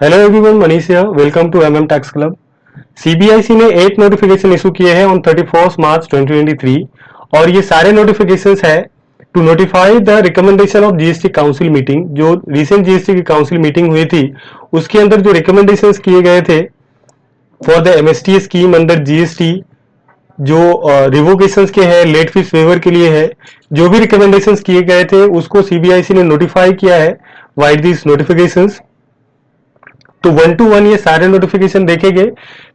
Hello everyone, Manish here. Welcome to MM tax club. CBIC ने 8 notification issue किए हैं on 31 मार्च 2023 और ये सारे नोटिफिकेशंस है to notify the recommendation of GST council meeting. जो रिसेंट जीएसटी की काउंसिल मीटिंग हुई थी उसके अंदर जो रिकमेंडेशंस किए गए थे for the MST scheme under GST, जो रिवोकेशंस के हैं, लेट फीस वेवर के लिए है, जो भी रिकमेंडेशंस किए गए थे उसको सीबीआईसी ने नोटिफाई किया है वाइड दिस नोटिफिकेशंस। तो 1 to 1 ये सारे नोटिफिकेशन देखेंगे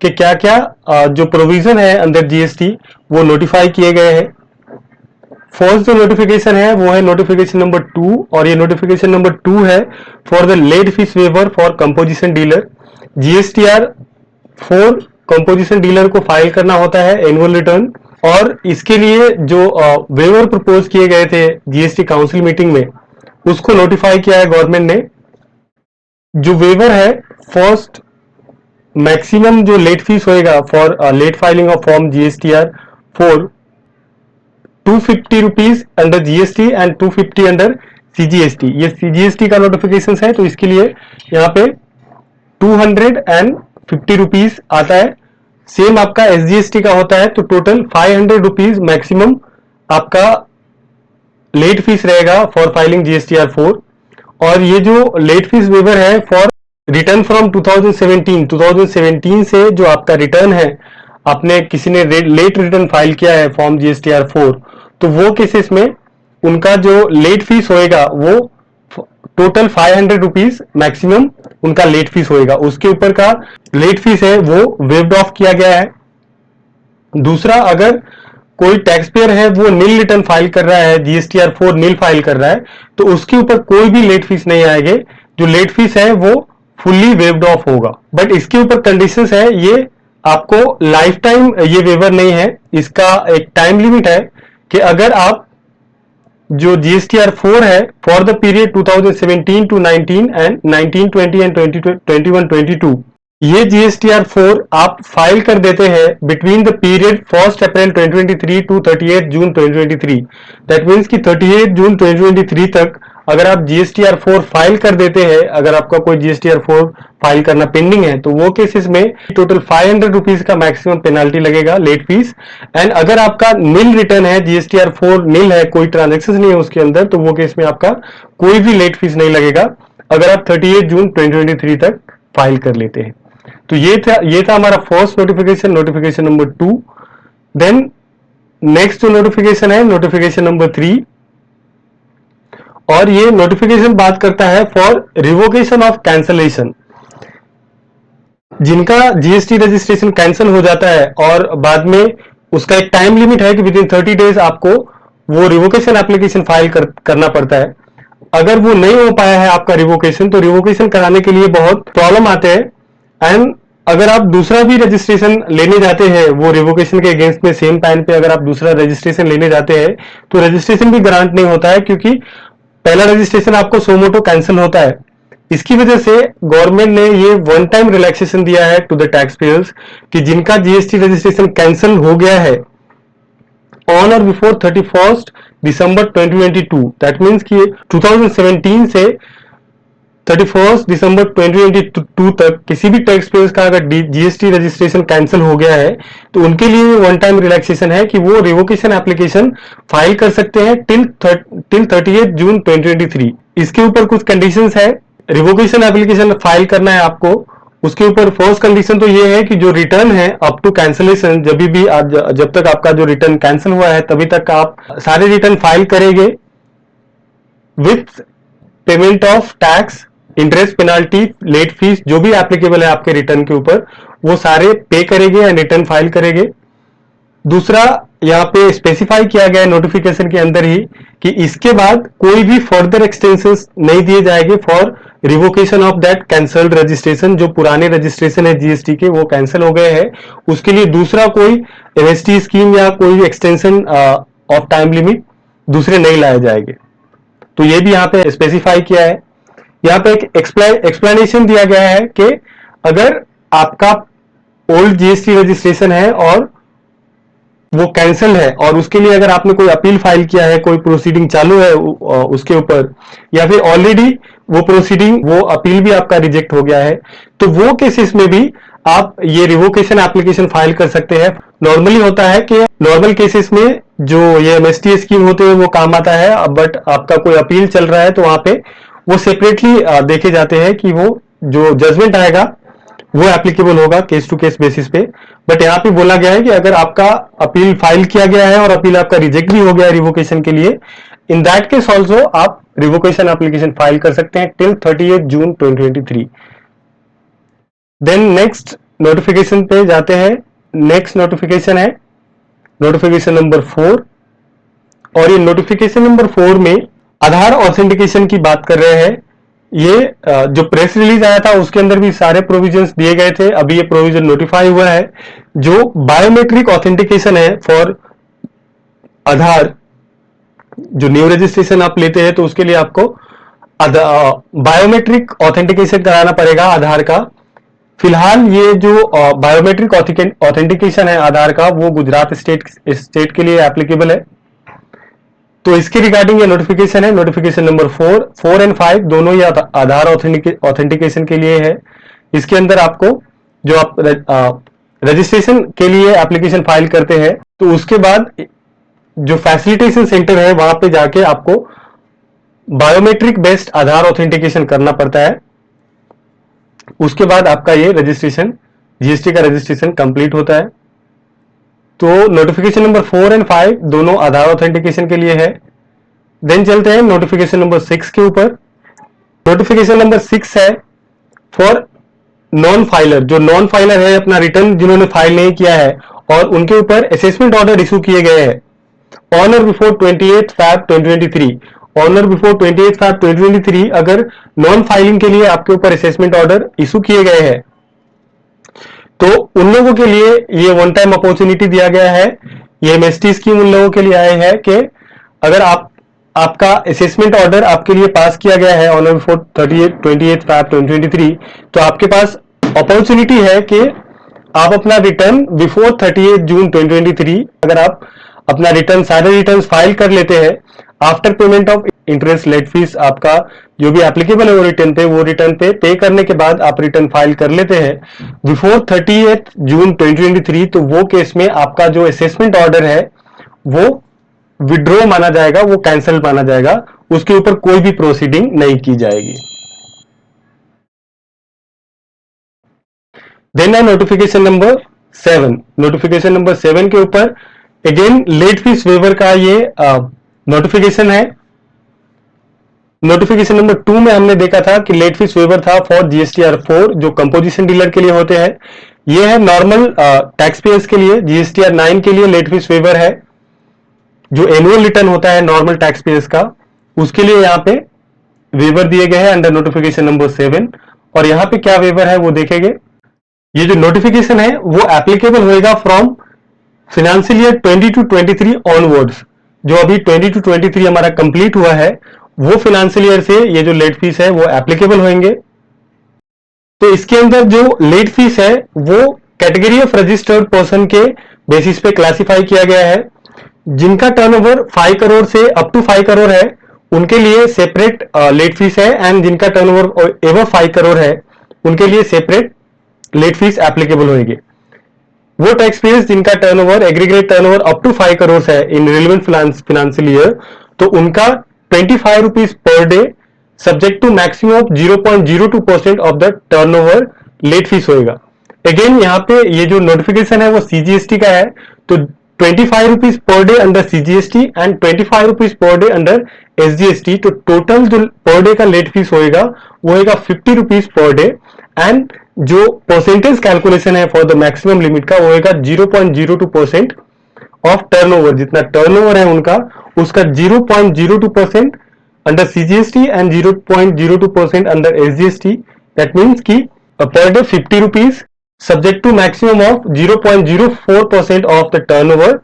कि क्या क्या जो प्रोविजन है अंडर जीएसटी वो नोटिफाई किए गए हैं। फर्स्ट जो नोटिफिकेशन है वो है नोटिफिकेशन नंबर 2 और ये नोटिफिकेशन नंबर 2 है for the late fee waiver for composition dealer. GSTR 4 composition dealer को फाइल करना होता है एनुअल रिटर्न, और इसके लिए जो वेवर प्रपोज किए गए थे जीएसटी काउंसिल मीटिंग में उसको नोटिफाई किया है गवर्नमेंट ने। जो वेवर है, फर्स्ट मैक्सिमम जो लेट फीस होएगा for late filing of form GSTR 4 250 rupees under GST and 250 under CGST. ये सीजीएसटी का नोटिफिकेशन है तो इसके लिए यहाँ पे 250 रुपीज आता है। सेम आपका एसजीएसटी का होता है तो टोटल 500 रुपीज मैक्सिमम आपका लेट फीस रहेगा फॉर फाइलिंग जीएसटीआर 4। और ये जो लेट फीस वेवर है फॉर रिटर्न फ्रॉम 2017 से जो आपका रिटर्न है, आपने किसी ने लेट रिटर्न फाइल किया है फॉर्म जीएसटीआर 4, तो वो केसेस में उनका जो लेट फीस होएगा वो टोटल 500 रुपीज मैक्सिमम उनका लेट फीस होएगा। उसके ऊपर का लेट फीस है वो वेव्ड ऑफ किया गया है। दूसरा, अगर कोई टैक्स पेयर है वो नील रिटर्न फाइल कर रहा है, जीएसटीआर 4 नील फाइल कर रहा है, तो उसके ऊपर कोई भी लेट फीस नहीं आएंगे। जो लेट फीस है वो फुल्ली वेव्ड ऑफ होगा। बट इसके ऊपर कंडीशंस है, ये आपको लाइफ टाइम ये वेवर नहीं है, इसका एक टाइम लिमिट है कि अगर आप जो जीएसटीआर 4 है for the period 2017 to 19 and 19-20 and 21-22 ये जीएसटीआर 4 आप फाइल कर देते हैं between the period 1 April 2023 to 38 June 2023, that means कि 38 जून 2023 तक अगर आप जीएसटीआर 4 फाइल कर देते हैं, अगर आपका कोई जीएसटीआर 4 फाइल करना पेंडिंग है तो वो केसेस में टोटल 500 रुपीज का मैक्सिमम पेनाल्टी लगेगा लेट फीस। एंड अगर आपका नील रिटर्न है, जीएसटीआर 4 नील है, कोई ट्रांजेक्शन नहीं है उसके अंदर, तो वो केस में आपका कोई भी लेट फीस नहीं लगेगा अगर आप 38 जून 2023 तक फाइल कर लेते हैं। तो ये था हमारा first notification, notification number 2। Then next जो नोटिफिकेशन है नोटिफिकेशन नंबर 3, और ये नोटिफिकेशन बात करता है फॉर रिवोकेशन ऑफ कैंसलेशन। जिनका जीएसटी रजिस्ट्रेशन कैंसिल हो जाता है और बाद में उसका एक टाइम लिमिट है कि विद इन 30 डेज आपको वो रिवोकेशन एप्लीकेशन फाइल करना पड़ता है। अगर वो नहीं हो पाया है आपका रिवोकेशन, तो रिवोकेशन कराने के लिए बहुत प्रॉब्लम आते हैं। एंड अगर आप दूसरा भी रजिस्ट्रेशन लेने जाते हैं वो रिवोकेशन के अगेंस्ट में, सेम पैन पे अगर आप दूसरा रजिस्ट्रेशन लेने जाते हैं तो रजिस्ट्रेशन भी ग्रांट नहीं होता है, क्योंकि पहला रजिस्ट्रेशन आपको सोमोटो कैंसिल होता है। इसकी वजह से गवर्नमेंट ने ये वन टाइम रिलैक्सेशन दिया है टू द टैक्स पेयर्स कि जिनका जीएसटी रजिस्ट्रेशन कैंसिल हो गया है ऑन और बिफोर 31 दिसंबर 2022, दैट मीन्स कि 2017 से 31 दिसंबर 2022 तक किसी भी टैक्स पेयर्स का अगर जीएसटी रजिस्ट्रेशन कैंसिल हो गया है तो उनके लिए वन टाइम रिलैक्सेशन है कि वो रिवोकेशन एप्लीकेशन फाइल कर सकते हैं टिल 38 जून 2023। इसके ऊपर कुछ कंडीशंस है। रिवोकेशन एप्लीकेशन फाइल करना है आपको, उसके ऊपर फर्स्ट कंडीशन तो ये है कि जो रिटर्न है अप टू कैंसिलेशन, जब तक आपका जो रिटर्न कैंसिल हुआ है तभी तक आप सारे रिटर्न फाइल करेंगे with payment of tax, interest, penalty, late fee जो भी एप्लीकेबल है आपके रिटर्न के ऊपर वो सारे पे करेंगे एंड रिटर्न फाइल करेंगे। दूसरा, यहाँ पे स्पेसिफाई किया गया है नोटिफिकेशन के अंदर ही कि इसके बाद कोई भी फर्दर एक्सटेंशंस नहीं दिए जाएंगे for revocation of that cancelled registration. जो पुराने रजिस्ट्रेशन है जीएसटी के वो कैंसिल हो गए हैं, उसके लिए दूसरा कोई एमएसटी स्कीम या कोई एक्सटेंशन ऑफ टाइम लिमिट दूसरे नहीं लाए जाएंगे। तो ये भी यहाँ पे स्पेसिफाई किया है। यहाँ पे एक एक्सप्लेनेशन दिया गया है कि अगर आपका ओल्ड जीएसटी रजिस्ट्रेशन है और वो कैंसिल है और उसके लिए अगर आपने कोई अपील फाइल किया है, कोई प्रोसीडिंग चालू है उसके ऊपर, या फिर ऑलरेडी वो प्रोसीडिंग, वो अपील भी आपका रिजेक्ट हो गया है, तो वो केसेस में भी आप ये रिवोकेशन एप्लीकेशन फाइल कर सकते हैं। नॉर्मली होता है कि नॉर्मल केसेस में जो ये एमएसटी स्कीम होते हैं वो काम आता है, बट आपका कोई अपील चल रहा है तो वहां पे वो सेपरेटली देखे जाते हैं कि वो जो जजमेंट आएगा वो एप्लीकेबल होगा केस टू केस बेसिस पे। बट यहाँ पे बोला गया है कि अगर आपका अपील फाइल किया गया है और अपील आपका रिजेक्ट भी हो गया है रिवोकेशन के लिए, इन दैट केस ऑल्सो आप रिवोकेशन एप्लीकेशन फाइल कर सकते हैं टिल 30 जून 2023। देन नेक्स्ट नोटिफिकेशन पे जाते हैं। नेक्स्ट नोटिफिकेशन है नोटिफिकेशन नंबर 4, और ये नोटिफिकेशन नंबर 4 में आधार ऑथेंटिकेशन की बात कर रहे हैं। ये जो प्रेस रिलीज आया था उसके अंदर भी सारे प्रोविजंस दिए गए थे, अभी ये प्रोविजन नोटिफाई हुआ है। जो बायोमेट्रिक ऑथेंटिकेशन है फॉर आधार, जो न्यू रजिस्ट्रेशन आप लेते हैं तो उसके लिए आपको बायोमेट्रिक ऑथेंटिकेशन कराना पड़ेगा आधार का। फिलहाल ये जो बायोमेट्रिक ऑथेंटिकेशन है आधार का वो गुजरात स्टेट के लिए एप्लीकेबल है। तो इसके रिगार्डिंग ये नोटिफिकेशन है, नोटिफिकेशन नंबर 4 एंड 5 दोनों ही आधार ऑथेंटिकेशन के लिए है। इसके अंदर आपको जो आप रजिस्ट्रेशन के लिए एप्लीकेशन फाइल करते हैं तो उसके बाद जो फैसिलिटेशन सेंटर है वहां पे जाके आपको बायोमेट्रिक बेस्ड आधार ऑथेंटिकेशन करना पड़ता है। उसके बाद आपका ये रजिस्ट्रेशन, जीएसटी का रजिस्ट्रेशन कंप्लीट होता है। तो नोटिफिकेशन नंबर 4 एंड 5 दोनों आधार ऑथेंटिकेशन के लिए है। देन चलते हैं नोटिफिकेशन नंबर 6 के ऊपर। नोटिफिकेशन नंबर 6 है फॉर नॉन फाइलर। जो नॉन फाइलर है, अपना रिटर्न जिन्होंने फाइल नहीं किया है और उनके ऊपर असेसमेंट ऑर्डर इशू किए गए हैं ऑन और बिफोर 28 Feb 2023, ऑन और बिफोर 28 Feb 2023 अगर नॉन फाइलिंग के लिए आपके ऊपर असेसमेंट ऑर्डर इशू किए गए हैं तो उन लोगों के लिए ये वन टाइम अपॉर्चुनिटी दिया गया है। ये एमएसटी स्कीम उन लोगों के लिए आए हैं कि अगर आपका असेसमेंट ऑर्डर आपके लिए पास किया गया है ऑन और बिफोर 28 Feb 2023 तो आपके पास अपॉर्चुनिटी है कि आप अपना रिटर्न बिफोर 30 जून 2023 अगर आप अपना रिटर्न, सारे रिटर्न फाइल कर लेते हैं after payment of interest late fee, आपका जो भी एप्लीकेबल है वो रिटर्न पे करने के बाद आप रिटर्न फाइल कर लेते हैं बिफोर 30 जून 2023 तो वो केस में आपका जो असेसमेंट ऑर्डर है वो विड्रॉ माना जाएगा, वो कैंसिल माना जाएगा, उसके ऊपर कोई भी प्रोसीडिंग नहीं की जाएगी। देन है नोटिफिकेशन नंबर 7। नोटिफिकेशन नंबर 7 के ऊपर अगेन लेट फीस वेवर का ये नोटिफिकेशन है। नोटिफिकेशन नंबर 2 में हमने देखा था कि लेट फीस वेवर था फॉर जीएसटीआर 4 जो कंपोजिशन डीलर के लिए होते हैं। ये है नॉर्मल टैक्स पेयर्स के लिए। जीएसटीआर 9 के लिए लेट फीस वेवर है, जो एनुअल रिटर्न होता है नॉर्मल टैक्स पेयर्स का, उसके लिए यहाँ पे वेवर दिए गए हैं अंडर नोटिफिकेशन नंबर 7। और यहाँ पे क्या वेवर है वो देखेंगे। ये जो नोटिफिकेशन है वो एप्लीकेबल होएगा फ्रॉम फाइनेंशियल ईयर 2022-23 ऑनवर्ड्स। जो अभी 22-23 हमारा कंप्लीट हुआ है वो फाइनेंशियल ईयर से ये जो लेट फीस है वो एप्लीकेबल होंगे। तो इसके अंदर जो लेट फीस है वो कैटेगरी ऑफ रजिस्टर्ड पर्सन के बेसिस पे क्लासिफाई किया गया है। जिनका टर्नओवर 5 करोड़ से अप टू 5 करोड़ है उनके लिए सेपरेट लेट फीस है, एंड जिनका टर्नओवर एवर 5 करोड़ है उनके लिए सेपरेट लेट फीस एप्लीकेबल होगी। वो टैक्स पेयर्स जिनका turnover, aggregate turnover up to 5 crore है इन रिलेवेंट फाइनेंशियल ईयर, तो उनका 25 rupees per day subject to maximum of 0.02% of the turnover late fee होएगा। अगेन यहाँ पे ये जो नोटिफिकेशन है वो सीजीएसटी का है, तो 25 rupees per day under CGST and 25 rupees per day under SGST. तो टोटल जो पर डे का लेट फीस होएगा वो होएगा 50 रुपीज पर डे, एंड जो परसेंटेज कैलकुलेशन है फॉर द मैक्सिमम लिमिट का वो होएगा 0.02% ऑफ टर्नओवर। जितना टर्नओवर है उनका उसका 0.02% under CGST and 0.02% under SGST. That means कि per day 50 rupees subject to maximum of 0.04% of the turnover.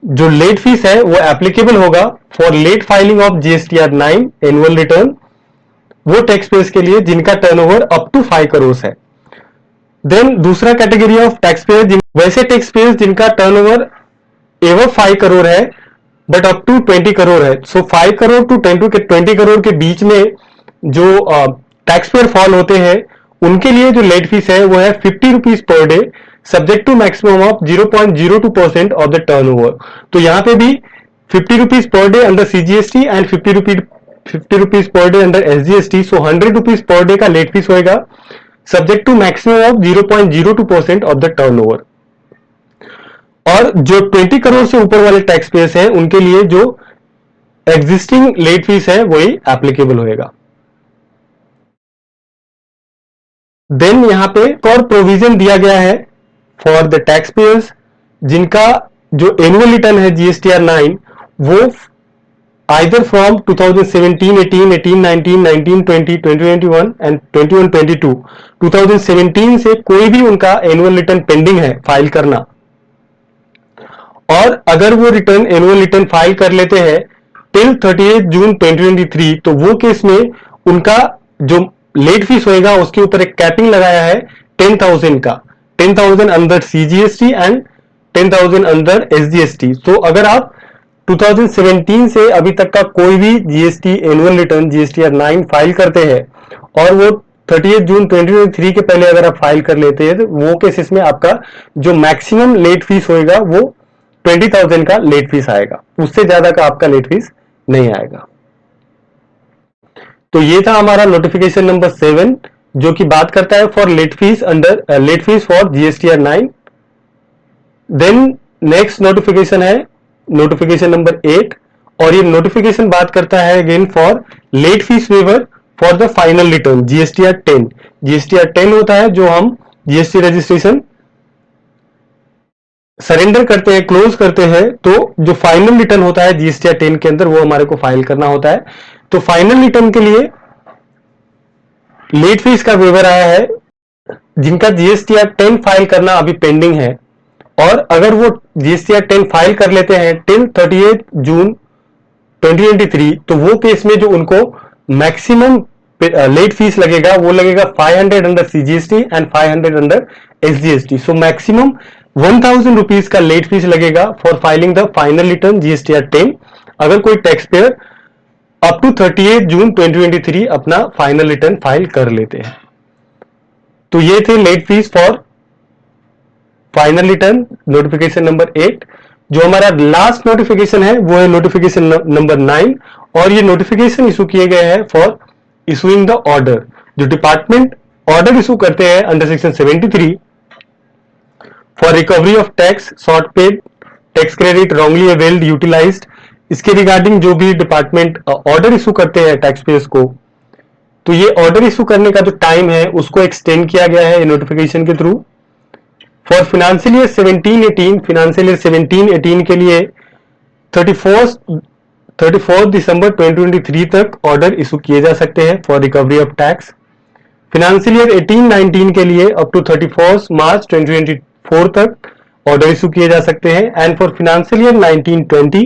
जो लेट फीस है वो एप्लीकेबल होगा for late filing of GSTR 9 annual return, वो टैक्स पेयर्स के लिए जिनका टर्नओवर अप टू 5 करोड़ है। देन दूसरा कैटेगरी ऑफ टैक्स पेयर, वैसे टैक्स पेयर्स जिनका टर्नओवर एवर 5 करोड़ है बट अप टू 20 करोड़ है। सो 5 करोड़ टू 20 करोड़ के बीच में जो टैक्स पेयर फॉल होते हैं उनके लिए जो लेट फीस है वो है 50 rupees per day, subject to maximum of 0.02% of the turnover. तो यहाँ पे भी 50 rupees per day under CGST and 50 rupees per day under SGST, so 100 rupees per day का लेट फीस होएगा, subject to maximum of 0.02% of the turnover. और जो 20 करोड़ से ऊपर वाले टैक्स पेयर्स हैं उनके लिए जो एग्जिस्टिंग लेट फीस है वही एप्लीकेबल होएगा। देन यहां पे एक और प्रोविजन दिया गया है फॉर द टैक्स पेयर्स जिनका जो एनुअल रिटर्न है जीएसटीआर 9 वो आइदर फ्रॉम 2017, 18, 18, 19, 19, 20, 2021 एंड 21, 22, 2017 से कोई भी उनका एनुअल रिटर्न पेंडिंग है फाइल करना, और अगर वो रिटर्न एनुअल रिटर्न फाइल कर लेते हैं टिल 30 जून 2023, तो वो केस में उनका जो लेट फीस होएगा उसके ऊपर एक कैपिंग लगाया है 10,000 का, 10,000 under CGST and 10,000 under SGST. तो अगर आप 2017 से अभी तक का कोई भी GST annual return GSTR 9 file करते हैं और वो 30 जून 2023 के पहले अगर आप फाइल कर लेते हैं तो वो केसेस में आपका जो मैक्सिमम लेट फीस होएगा वो 20,000 का लेट फीस आएगा, उससे ज्यादा का आपका लेट फीस नहीं आएगा। तो ये था हमारा नोटिफिकेशन नंबर 7 जो कि बात करता है for late fee under late fee for GSTR 9। Then next notification है नोटिफिकेशन नंबर 8, और ये नोटिफिकेशन बात करता है again for late fee waiver for the final return GSTR 10। GSTR 10 होता है जो हम जीएसटी रजिस्ट्रेशन सरेंडर करते हैं, क्लोज करते हैं, तो जो फाइनल रिटर्न होता है जीएसटीआर 10 के अंदर वो हमारे को फाइल करना होता है। तो फाइनल रिटर्न के लिए लेट फीस का वेवर आया है जिनका जीएसटीआर 10 फाइल करना अभी पेंडिंग है, और अगर वो जीएसटीआर 10 फाइल कर लेते हैं टिल 30 जून 2023, तो वो केस में जो उनको मैक्सिमम लेट फीस लगेगा वो लगेगा 500 under CGST and 500 under SGST. So maximum 1,000 rupees का लेट फीस लगेगा for filing the final return GSTR 10 अगर कोई टैक्स पेयर अप टू 30 जून 2023 अपना फाइनल रिटर्न फाइल कर लेते हैं। तो ये थे late fee for final return notification number 8। जो हमारा लास्ट नोटिफिकेशन है वो है नोटिफिकेशन नंबर 9, और ये नोटिफिकेशन इशू किए गए हैं फॉर इशूइंग द ऑर्डर। जो डिपार्टमेंट ऑर्डर इशू करते हैं under section 73 for recovery of tax, short paid, tax credit wrongly availed utilised, इसके रिगार्डिंग जो भी डिपार्टमेंट ऑर्डर इशू करते हैं टैक्स पेयर्स को, तो ये ऑर्डर इशू करने का जो टाइम है उसको एक्सटेंड किया गया है नोटिफिकेशन के through. For financial year 17-18, financial year 17-18 के लिए 34 दिसंबर 2023 तक ऑर्डर इशू किए जा सकते हैं for recovery of tax. Financial year 18-19 के लिए अप टू 31 मार्च 2024 तक ऑर्डर इशू किए जा सकते हैं, एंड फॉर फाइनेंशियल ईयर 19-20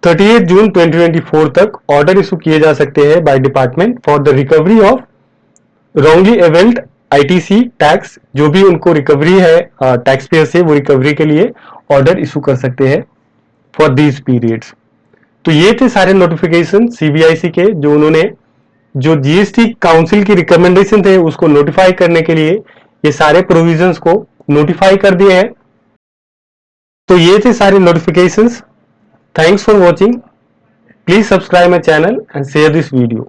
38 जून 2024 तक ऑर्डर इशू किए जा सकते हैं by department for the recovery of wrongly availed ITC tax. जो भी उनको रिकवरी है टैक्स पेयर से वो रिकवरी के लिए ऑर्डर इशू कर सकते हैं फॉर दीज पीरियड्स। तो ये थे सारे नोटिफिकेशन सीबीआईसी के जो उन्होंने जो जीएसटी काउंसिल की रिकमेंडेशन थे उसको नोटिफाई करने के लिए ये सारे प्रोविजंस को नोटिफाई कर दिए हैं। तो ये थे सारे notifications. Thanks for watching. Please subscribe my channel and share this video.